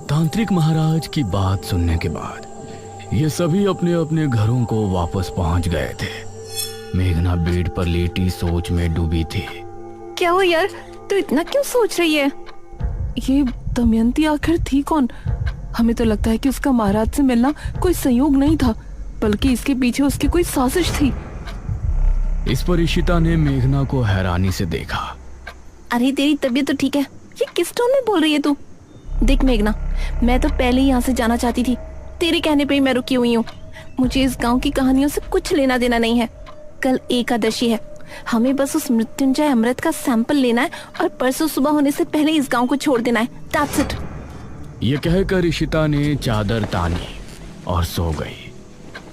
तांत्रिक महाराज की बात सुनने के बाद ये सभी अपने अपने घरों को वापस पहुंच गए थे। मेघना बेड पर लेटी सोच में डूबी थी। क्या हो यार, तू इतना क्यों सोच रही है? ये दमयंती आखिर थी कौन? हमें तो लगता है कि उसका महाराज से मिलना कोई संयोग नहीं था, बल्कि इसके पीछे उसकी कोई साजिश थी। इस पर इशिता ने मेघना को हैरानी से देखा। अरे तेरी तबीयत तो ठीक है, ये किस टोन में बोल रही है तू? देख मेघना, मैं तो पहले ही यहाँ से जाना चाहती थी, तेरे कहने पे ही मैं रुकी हुई हूँ। मुझे इस गांव की कहानियों से कुछ लेना देना नहीं है। कल एकादशी है, हमें बस उस मृत्युंजय अमृत का सैंपल लेना है और परसों सुबह होने से पहले इस गांव को छोड़ देना है। That's it। ये कहकर इशिता ने चादर तानी और सो गई।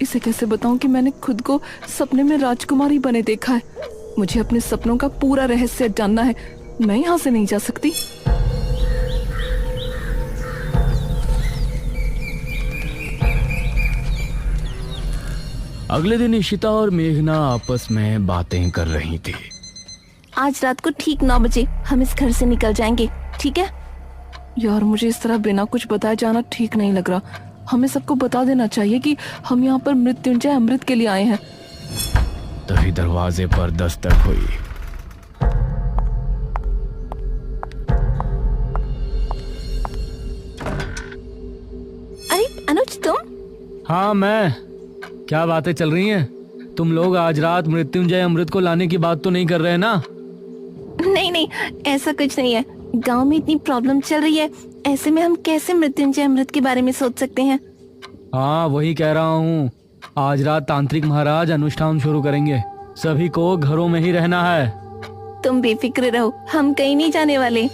इसे कैसे बताऊं कि मैंने खुद को सपने में राजकुमारी बने देखा है। मुझे अपने सपनों का पूरा रहस्य जानना है, मैं यहाँ से नहीं जा सकती। अगले दिन इशिता और मेघना आपस में बातें कर रही थी। आज रात को ठीक 9 बजे हम इस घर से निकल जाएंगे, ठीक है? यार मुझे इस तरह बिना कुछ बताए जाना ठीक नहीं लग रहा। हमें सबको बता देना चाहिए कि हम यहाँ पर मृत्युंजय अमृत के लिए आए हैं। तभी दरवाजे पर दस्तक हुई। अरे अनुज, तुम? हाँ मैं। क्या बातें चल रही हैं? तुम लोग आज रात मृत्युंजय अमृत को लाने की बात तो नहीं कर रहे ना? नहीं नहीं, ऐसा कुछ नहीं है। गांव में इतनी प्रॉब्लम चल रही है, ऐसे में हम कैसे मृत्युंजय अमृत के बारे में सोच सकते हैं? हाँ वही कह रहा हूँ। आज रात तांत्रिक महाराज अनुष्ठान शुरू करेंगे, सभी को घरों में ही रहना है। तुम बेफिक्र रहो, हम कहीं नहीं जाने वाले।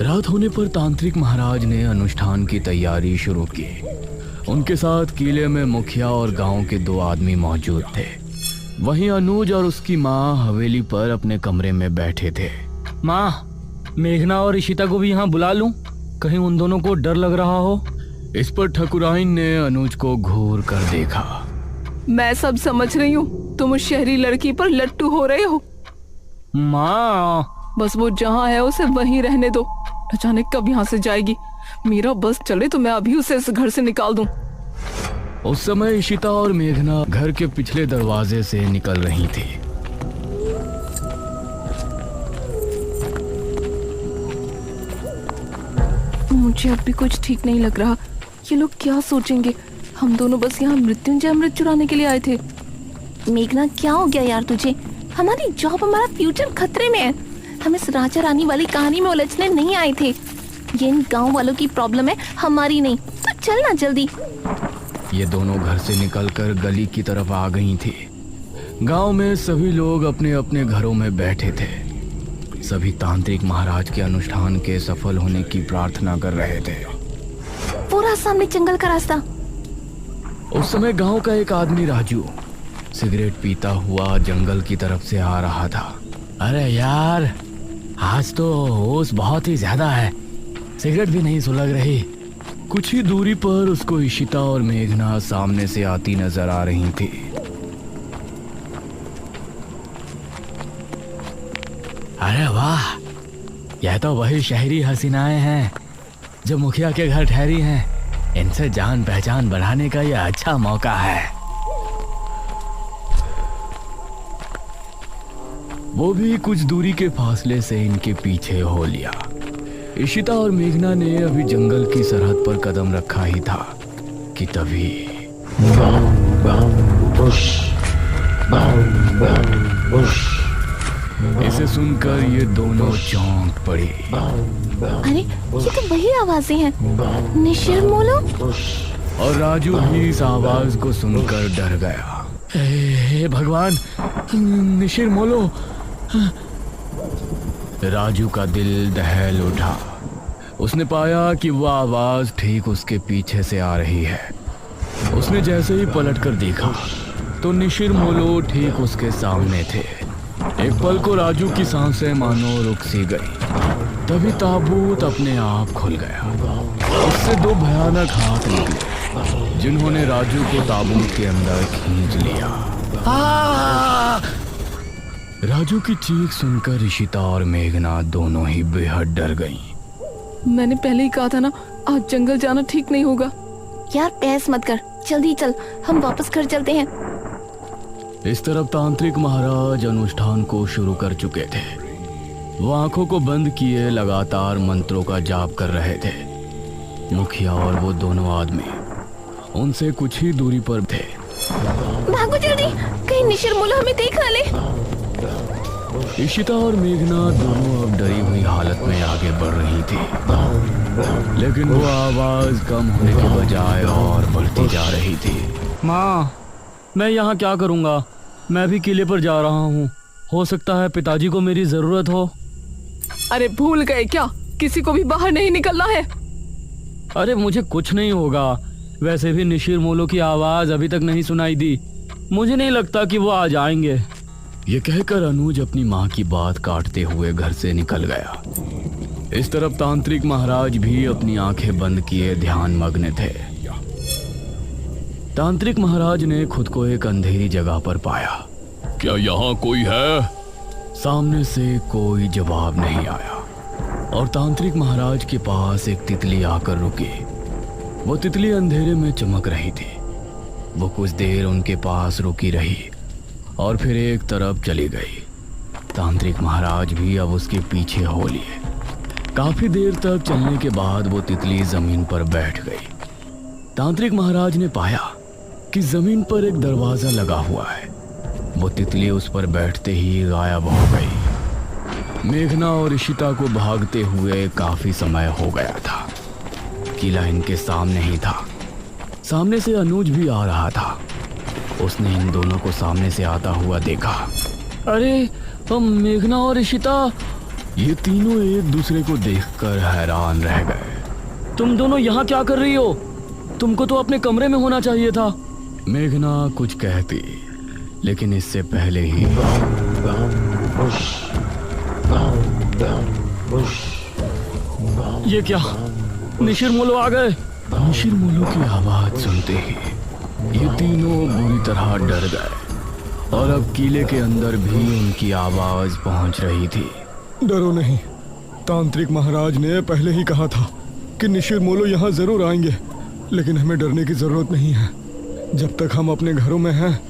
रात होने पर तांत्रिक महाराज ने अनुष्ठान की तैयारी शुरू की। उनके साथ किले में मुखिया और गांव के 2 आदमी मौजूद थे। वहीं अनुज और उसकी माँ हवेली पर अपने कमरे में बैठे थे। माँ, मेघना और इशिता को भी यहाँ बुला लूं? कहीं उन दोनों को डर लग रहा हो। इस पर ठकुराइन ने अनुज को घूर कर देखा। मैं सब समझ रही हूँ, तुम उस शहरी लड़की पर लट्टू हो रहे हो। माँ, बस वो जहाँ है उसे वहीं रहने दो, न जाने कब यहाँ से जाएगी। मेरा बस चले तो मैं अभी उसे इस घर से निकाल दूं। उस समय इशिता और मेघना घर के पिछले दरवाजे से निकल रही थी। मुझे अब भी कुछ ठीक नहीं लग रहा। ये लोग क्या सोचेंगे? हम दोनों बस यहाँ मृत्युंजय अमृत चुराने के लिए आए थे। मेघना, क्या हो गया यार तुझे? हमारी जॉब, हमारा फ्यूचर खतरे में है। हम इस राजा रानी वाली कहानी में उलझने नहीं आए थे। ये इन गांव वालों की प्रॉब्लम है, हमारी नहीं। तो चल ना जल्दी। ये दोनों घर से निकलकर गली की तरफ आ गई थी। गांव में सभी लोग अपने अपने घरों में बैठे थे। सभी तांत्रिक महाराज के अनुष्ठान के सफल होने की प्रार्थना कर रहे थे। पूरा सामने जंगल का रास्ता। उस समय गांव का एक आदमी राजू सिगरेट पीता हुआ जंगल की तरफ से आ रहा था। अरे यार, आज तो होश बहुत ही ज्यादा है, सिगरेट भी नहीं सुलग रही। कुछ ही दूरी पर उसको इशिता और मेघना सामने से आती नजर आ रही थी। अरे वाह, यह तो वही शहरी हसीनाएं हैं जो मुखिया के घर ठहरी हैं। इनसे जान पहचान बढ़ाने का यह अच्छा मौका है। वो भी कुछ दूरी के फासले से इनके पीछे हो लिया। इशिता और मेघना ने अभी जंगल की सरहद पर कदम रखा ही था कि तभी इसे सुनकर ये दोनों चौंक पड़ी। अरे ये तो वही आवाजें हैं, निशिर मोलो। और राजू भी इस आवाज को सुनकर डर गया। हे भगवान, निशिर मोलो। राजू का दिल दहल उठा। उसने पाया कि वह आवाज ठीक उसके पीछे से आ रही है। उसने जैसे ही पलटकर देखा तो निशिर मोलो ठीक उसके सामने थे। एक पल को राजू की सांसें मानो रुक सी गई। तभी ताबूत अपने आप खुल गया। उससे दो भयानक हाथ निकले जिन्होंने राजू को ताबूत के अंदर खींच लिया। राजू की चीख सुनकर ईशिता और मेघना दोनों ही बेहद डर गईं। मैंने पहले ही कहा था ना, आज जंगल जाना ठीक नहीं होगा। यार बहस मत कर, जल्दी चल, हम वापस घर चलते हैं। इस तरफ तांत्रिक महाराज अनुष्ठान को शुरू कर चुके थे। वो आंखों को बंद किए लगातार मंत्रों का जाप कर रहे थे। मुखिया और वो दोनों आदमी उनसे कुछ ही दूरी पर थे। भागो जल्दी, कहीं निशिर मुल्ला हमें देख ना ले। ईशिता और मेघना दोनों अब डरी हुई हालत में आगे बढ़ रही थी, लेकिन वो आवाज कम होने के बजाय और बढ़ती जा रही थी। माँ, मैं यहाँ क्या करूँगा? मैं भी किले पर जा रहा हूँ। हो सकता है पिताजी को मेरी जरूरत हो। अरे भूल गए क्या, किसी को भी बाहर नहीं निकलना है। अरे मुझे कुछ नहीं होगा। वैसे भी निशिर मोलो की आवाज अभी तक नहीं सुनाई दी। मुझे नहीं लगता कि वो आ जाएंगे। ये कहकर अनुज अपनी माँ की बात काटते हुए घर से निकल गया। इस तरफ तांत्रिक महाराज भी अपनी आंखें बंद किए ध्यान मग्न थे। तांत्रिक महाराज ने खुद को एक अंधेरी जगह पर पाया। क्या यहाँ कोई है? सामने से कोई जवाब नहीं आया और तांत्रिक महाराज के पास एक तितली आकर रुकी। वो तितली अंधेरे में चमक रही थी। वो कुछ देर उनके पास रुकी रही और फिर एक तरफ चली गई। तांत्रिक महाराज भी अब उसके पीछे हो लिए। काफी देर तक चलने के बाद वो तितली जमीन पर बैठ गई। तांत्रिक महाराज ने पाया कि जमीन पर एक दरवाजा लगा हुआ है। वो तितली उस पर बैठते ही गायब हो गई। मेघना और ईशिता को भागते हुए काफी समय हो गया था। किला इनके सामने ही था। सामने से अनुज भी आ रहा था। उसने इन दोनों को सामने से आता हुआ देखा। अरे हम मेघना और ईशिता, ये तीनों एक दूसरे को देखकर हैरान रह गए। तुम दोनों यहाँ क्या कर रही हो? तुमको तो अपने कमरे में होना चाहिए था। मेघना कुछ कहती, लेकिन इससे पहले ही ये क्या? निशिर मोलो आ गए। निशिर मोलो की आवाज सुनते ही ये तीनों बुरी तरह डर गए और अब किले के अंदर भी उनकी आवाज पहुंच रही थी। डरो नहीं, तांत्रिक महाराज ने पहले ही कहा था कि निशिर मोलो यहाँ जरूर आएंगे, लेकिन हमें डरने की जरूरत नहीं है। जब तक हम अपने घरों में हैं,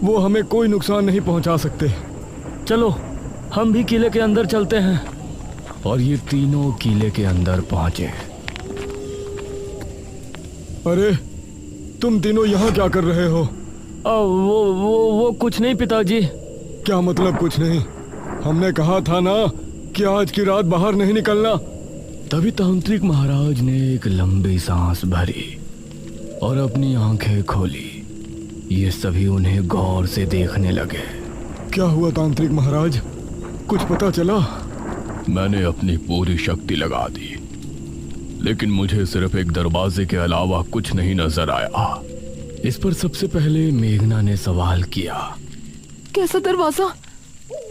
वो हमें कोई नुकसान नहीं पहुंचा सकते। चलो हम भी किले के अंदर चलते हैं। और ये तीनों किले के अंदर पहुंचे। अरे तुम तीनों यहाँ क्या कर रहे हो? वो कुछ नहीं पिताजी। क्या मतलब कुछ नहीं? हमने कहा था ना कि आज की रात बाहर नहीं निकलना। तभी तांत्रिक महाराज ने एक लंबी सांस भरी और अपनी आंखें खोली। ये सभी उन्हें गौर से देखने लगे। क्या हुआ तांत्रिक महाराज, कुछ पता चला? मैंने अपनी पूरी शक्ति लगा दी, लेकिन मुझे सिर्फ एक दरवाजे के अलावा कुछ नहीं नजर आया। इस पर सबसे पहले मेघना ने सवाल किया। कैसा दरवाजा?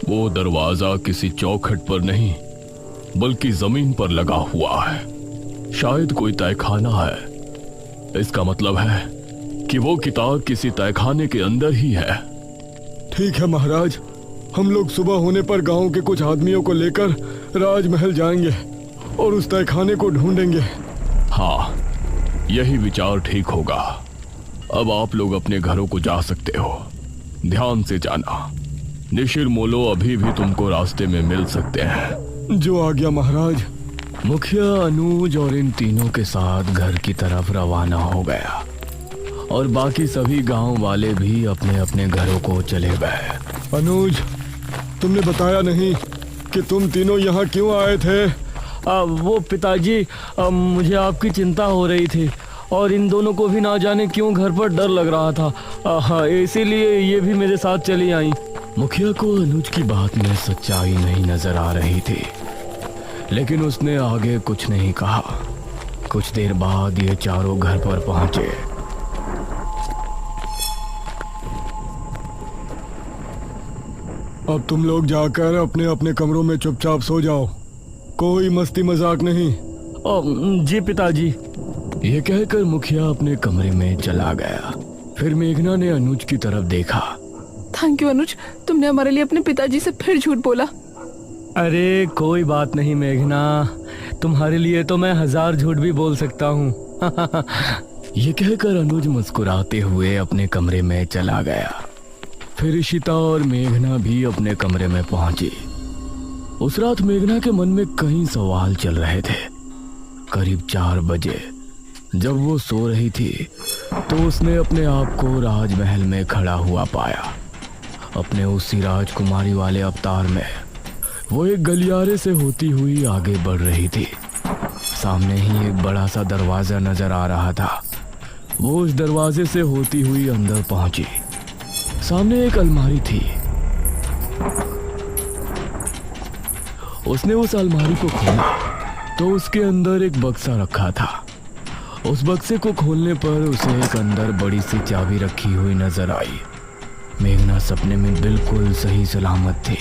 वो दरवाजा किसी चौखट पर नहीं बल्कि जमीन पर लगा हुआ है। शायद कोई तहखाना है। इसका मतलब है कि वो किताब किसी तहखाने के अंदर ही है। ठीक है महाराज, हम लोग सुबह होने पर गांव के कुछ आदमियों को लेकर राजमहल जाएंगे और उस तहखाने को ढूंढेंगे। हाँ, यही विचार ठीक होगा। अब आप लोग अपने घरों को जा सकते हो। ध्यान से जाना, निशिर मोलो अभी भी तुमको रास्ते में मिल सकते हैं। जो आ गया महाराज। मुखिया अनुज और इन तीनों के साथ घर की तरफ रवाना हो गया और बाकी सभी गांव वाले भी अपने अपने घरों को चले गए। अनुज, तुमने बताया नहीं कि तुम तीनों यहाँ क्यों आए थे? वो पिताजी, मुझे आपकी चिंता हो रही थी और इन दोनों को भी ना जाने क्यों घर पर डर लग रहा था। इसीलिए ये भी मेरे साथ चली आई। मुखिया को अनुज की बात में सच्चाई नहीं नजर आ रही थी, लेकिन उसने आगे कुछ नहीं कहा। कुछ देर बाद ये चारों घर पर पहुंचे। अब तुम लोग जाकर अपने अपने कमरों में चुपचाप सो जाओ, कोई मस्ती मजाक नहीं। जी पिताजी। ये कहकर मुखिया अपने कमरे में चला गया। फिर मेघना ने अनुज की तरफ देखा। थैंक यू अनुज, तुमने हमारे लिए अपने पिताजी से फिर झूठ बोला। अरे कोई बात नहीं मेघना, तुम्हारे लिए तो मैं 1000 झूठ भी बोल सकता हूँ। ये कहकर अनुज मुस्कुराते हुए अपने कमरे में चला गया। फिर इशिता और मेघना भी अपने कमरे में पहुंची। उस रात मेघना के मन में कई सवाल चल रहे थे। करीब 4 बजे जब वो सो रही थी तो उसने अपने आप को राजमहल में खड़ा हुआ पाया। अपने उसी राजकुमारी वाले अवतार में वो एक गलियारे से होती हुई आगे बढ़ रही थी। सामने ही एक बड़ा सा दरवाजा नजर आ रहा था। वो उस दरवाजे से होती हुई अंदर पहुंची। सामने एक अलमारी थी। उसने उस अलमारी को खोला तो उसके अंदर एक बक्सा रखा था। उस बक्से को खोलने पर उसे एक अंदर बड़ी सी चाबी रखी हुई नजर आई। मेघना सपने में बिल्कुल सही सलामत थी,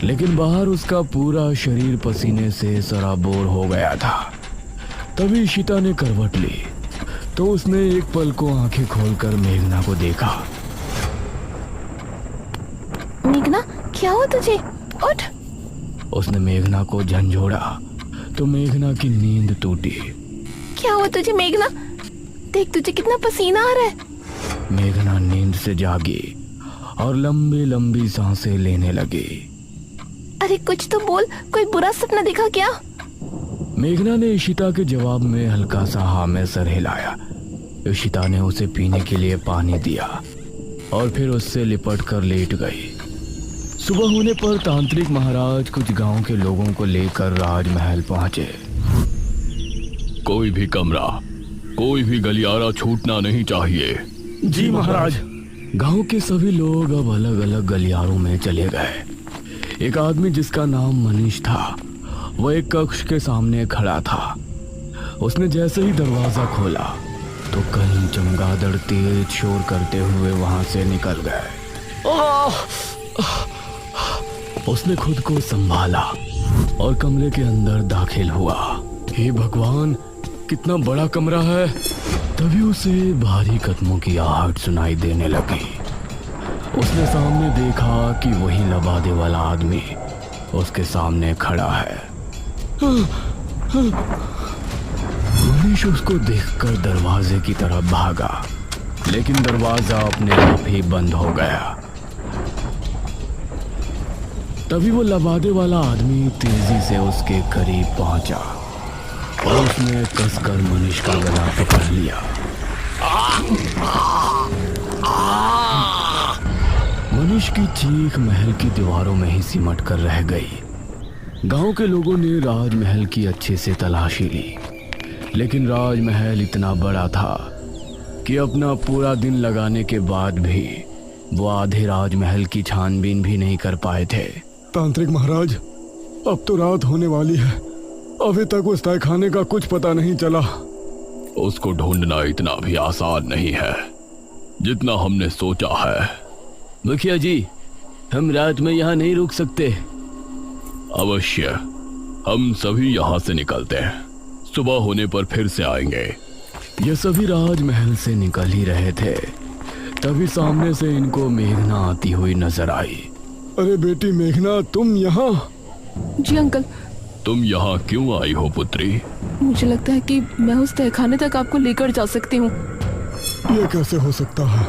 लेकिन बाहर उसका पूरा शरीर पसीने से सराबोर हो गया था। तभी इशिता ने करवट ली तो उसने एक पल को आंखें खोलकर मेघना को देखा। मेघना, क्या हुआ तुझे? उठ। उसने मेघना को झंझोड़ा तो मेघना की नींद टूटी। क्या हुआ तुझे मेघना? देख तुझे कितना पसीना आ रहा है। मेघना नींद से जागी और लंबी लंबी सांसें लेने लगी। अरे कुछ तो बोल, कोई बुरा सपना देखा क्या? मेघना ने इशिता के जवाब में हल्का सा हाँ में सर हिलाया। इशिता ने उसे पीने के लिए पानी दिया और फिर उससे लिपट कर लेट गई। सुबह होने पर तांत्रिक महाराज कुछ गांव के लोगों को लेकर राजमहल पहुंचे। कोई भी कमरा, कोई भी गलियारा छूटना नहीं चाहिए। जी महाराज। गांव के सभी लोग अब अलग अलग गलियारों में चले गए। एक आदमी जिसका नाम मनीष था, वह एक कक्ष के सामने खड़ा था। उसने जैसे ही दरवाजा खोला तो कहीं चमगादड़ तेज शोर करते हुए वहां से निकल गए। उसने खुद को संभाला और कमरे के अंदर दाखिल हुआ। हे भगवान, कितना बड़ा कमरा है। तभी उसे भारी कदमों की आहट सुनाई देने लगी। उसने सामने देखा कि वही लबादे वाला आदमी उसके सामने खड़ा है। मनीष उसको देखकर दरवाजे की तरफ भागा, लेकिन दरवाजा अपने आप ही बंद हो गया। तभी वो लबादे वाला आदमी तेजी से उसके करीब पहुंचा और उसने कसकर मनीष का गला पकड़ लिया। मनीष की चीख महल की दीवारों में ही सिमट कर रह गई। गांव के लोगों ने राजमहल की अच्छे से तलाशी ली, लेकिन राजमहल इतना बड़ा था कि अपना पूरा दिन लगाने के बाद भी वो आधे राजमहल की छानबीन भी नहीं कर पाए थे। तांत्रिक महाराज, अब तो रात होने वाली है, अभी तक उस तहखाने का कुछ पता नहीं चला। उसको ढूंढना इतना भी आसान नहीं है जितना हमने सोचा है। मुखिया जी, हम रात में यहाँ नहीं रुक सकते। अवश्य, हम सभी यहाँ से निकलते हैं, सुबह होने पर फिर से आएंगे। ये सभी राजमहल से निकल ही रहे थे, तभी सामने से इनको मेघना आती हुई नजर आई। अरे बेटी मेघना, तुम यहाँ? जी अंकल। तुम यहाँ क्यों आई हो पुत्री? मुझे लगता है कि मैं उस तहखाने तक आपको लेकर जा सकती हूँ। ये कैसे हो सकता है?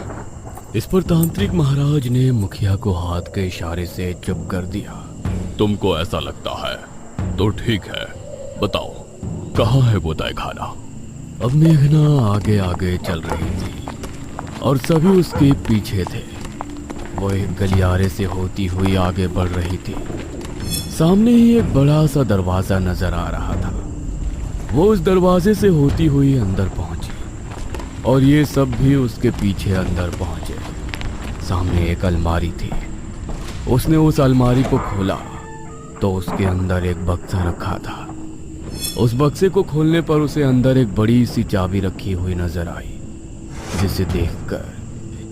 इस पर तांत्रिक महाराज ने मुखिया को हाथ के इशारे से चुप कर दिया। तुमको ऐसा लगता है तो ठीक है, बताओ कहाँ है वो तहखाना? अब मेघना आगे आगे चल रही थी और सभी उसके पीछे थे। वो एक गलियारे से होती हुई आगे बढ़ रही थी। सामने ही एक बड़ा सा दरवाजा नजर आ रहा था। वो उस दरवाजे से होती हुई अंदर पहुंची और ये सब भी उसके पीछे अंदर पहुंचे। सामने एक अलमारी थी। उसने उस अलमारी को खोला तो उसके अंदर एक बक्सा रखा था। उस बक्से को खोलने पर उसे अंदर एक बड़ी सी चाबी रखी हुई नजर आई, जिसे देखकर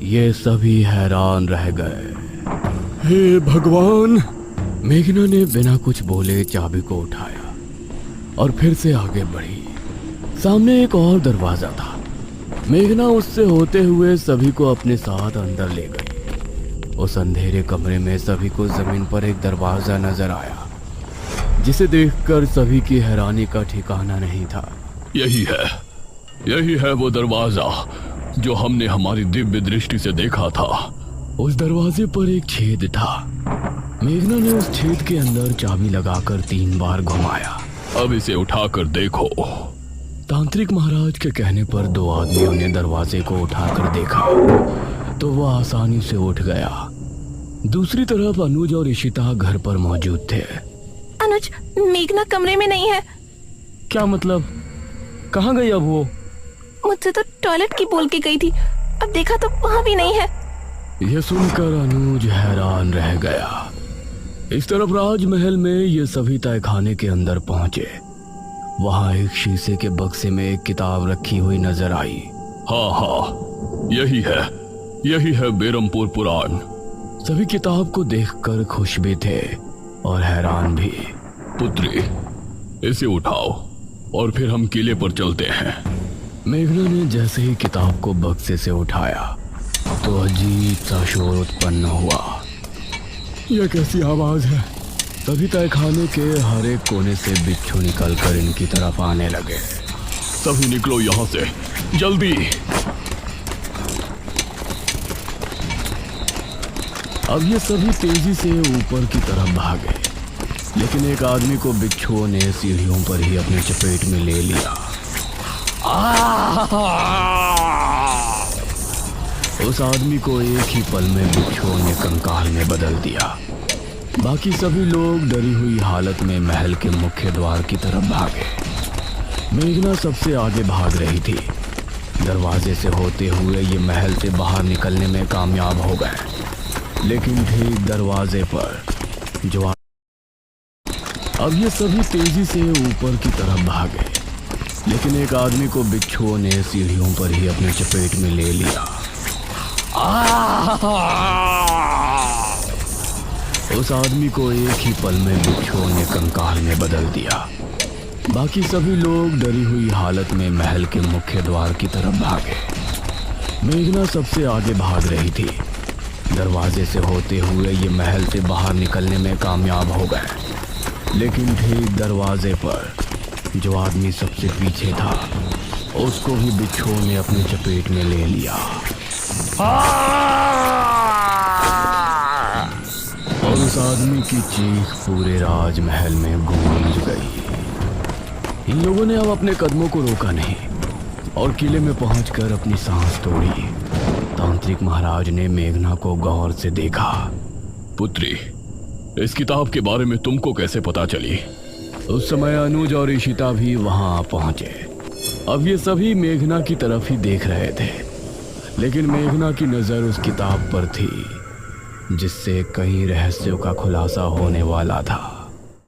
ये सभी हैरान रह गए। हे भगवान! मेघना ने बिना कुछ बोले चाबी को उठाया और फिर से आगे बढ़ी। सामने एक और दरवाजा था। मेघना उससे होते हुए सभी को अपने साथ अंदर ले गई। उस अंधेरे कमरे में सभी को जमीन पर एक दरवाजा नजर आया, जिसे देखकर सभी की हैरानी का ठिकाना नहीं था। यही है वो दरवाजा जो हमने हमारी दिव्य दृष्टि से देखा था। उस दरवाजे पर एक छेद था। मेघना ने उस छेद के अंदर चाबी लगाकर 3 बार घुमाया। अब इसे उठाकर देखो। तांत्रिक महाराज के कहने पर 2 आदमियों ने दरवाजे को उठाकर देखा तो वह आसानी से उठ गया। दूसरी तरफ अनुज और इशिता घर पर मौजूद थे। अनुज, मेघना कमरे में नहीं है। क्या मतलब? कहाँ गई अब वो? मुझसे तो टॉयलेट की बोल के गई थी, अब देखा तो वहाँ भी नहीं है। यह सुनकर अनुज हैरान रह गया। इस तरफ राजमहल में ये सभी तहखाने के अंदर पहुंचे। वहां एक शीशे के बक्से में एक किताब रखी हुई नजर आई। हाँ, यही है बेरमपुर पुराण। सभी किताब को देखकर खुश भी थे और हैरान भी। पुत्री, इसे उठाओ और फिर हम किले पर चलते हैं। मेघना ने जैसे ही किताब को बक्से से उठाया तो अजीब सा शोर उत्पन्न हुआ। यह कैसी आवाज है? तभी तहखाने के हर एक कोने से बिच्छू निकलकर इनकी तरफ आने लगे। सभी निकलो यहाँ से, जल्दी। अब ये सभी तेजी से ऊपर की तरफ भागे, लेकिन एक आदमी को बिच्छुओं ने सीढ़ियों पर ही अपने चपेट में ले लिया। उस आदमी को एक ही पल में बिच्छुओं ने कंकाल में बदल दिया। बाकी सभी लोग डरी हुई हालत में महल के मुख्य द्वार की तरफ भागे। मेघना सबसे आगे भाग रही थी। दरवाजे से होते हुए ये महल से बाहर निकलने में कामयाब हो गए, लेकिन ठीक दरवाजे पर जो अब ये सभी तेजी से ऊपर की तरफ भागे, लेकिन एक आदमी को बिच्छुओं ने सीढ़ियों पर ही अपने चपेट में ले लिया। उस आदमी को एक ही पल में बिच्छुओं ने कंकाल में बदल दिया। बाकी सभी लोग डरी हुई हालत में महल के मुख्य द्वार की तरफ भागे। मेघना सबसे आगे भाग रही थी। दरवाजे से होते हुए ये महल से बाहर निकलने में कामयाब हो गए, लेकिन ठीक दरवाजे पर जो आदमी सबसे पीछे था उसको भी बिच्छुओं ने अपनी चपेट में ले लिया। और उस आदमी की चीख पूरे राजमहल में गूंज गई। इन लोगों ने अब अपने कदमों को रोका नहीं और किले में पहुंचकर अपनी सांस तोड़ी। तांत्रिक महाराज ने मेघना को गौर से देखा। पुत्री, इस किताब के बारे में तुमको कैसे पता चली? उस समय अनुज और इशिता भी वहां पहुंचे। अब ये सभी मेघना की तरफ ही देख रहे थे, लेकिन मेघना की नजर उस किताब पर थी जिससे कई रहस्यों का खुलासा होने वाला था।